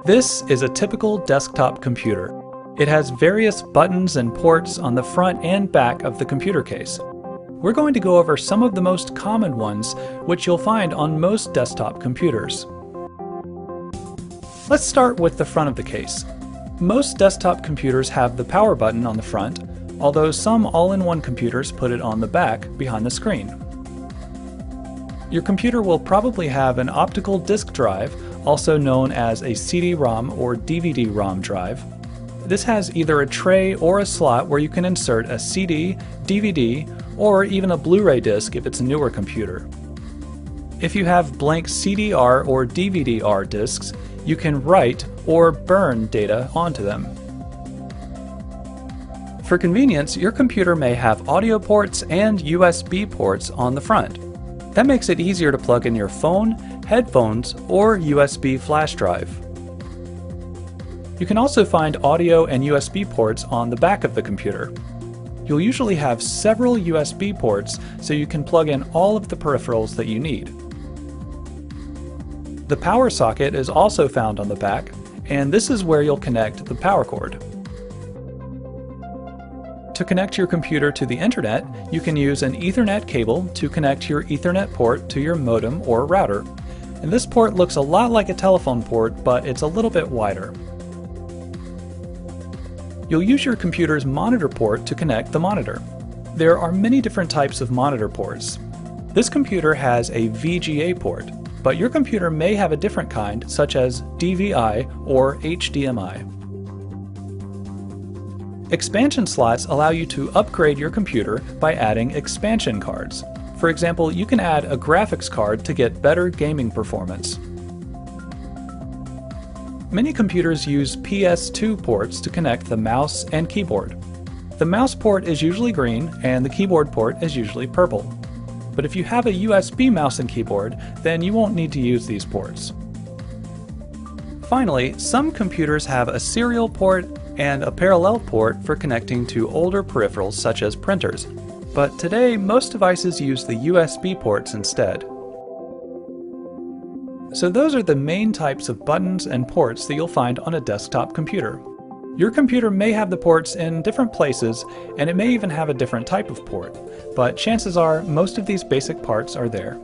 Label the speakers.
Speaker 1: This is a typical desktop computer. It has various buttons and ports on the front and back of the computer case. We're going to go over some of the most common ones, which you'll find on most desktop computers. Let's start with the front of the case. Most desktop computers have the power button on the front, although some all-in-one computers put it on the back behind the screen. Your computer will probably have an optical disk drive, also known as a CD-ROM or DVD-ROM drive. This has either a tray or a slot where you can insert a CD, DVD, or even a Blu-ray disc if it's a newer computer. If you have blank CDR or DVD-R discs, you can write or burn data onto them. For convenience, your computer may have audio ports and USB ports on the front. That makes it easier to plug in your phone, headphones, or USB flash drive. You can also find audio and USB ports on the back of the computer. You'll usually have several USB ports so you can plug in all of the peripherals that you need. The power socket is also found on the back, and this is where you'll connect the power cord. To connect your computer to the internet, you can use an Ethernet cable to connect your Ethernet port to your modem or router. And this port looks a lot like a telephone port, but it's a little bit wider. You'll use your computer's monitor port to connect the monitor. There are many different types of monitor ports. This computer has a VGA port, but your computer may have a different kind, such as DVI or HDMI. Expansion slots allow you to upgrade your computer by adding expansion cards. For example, you can add a graphics card to get better gaming performance. Many computers use PS2 ports to connect the mouse and keyboard. The mouse port is usually green and the keyboard port is usually purple. But if you have a USB mouse and keyboard, then you won't need to use these ports. Finally, some computers have a serial port and a parallel port for connecting to older peripherals such as printers. But today, most devices use the USB ports instead. So those are the main types of buttons and ports that you'll find on a desktop computer. Your computer may have the ports in different places, and it may even have a different type of port, but chances are most of these basic parts are there.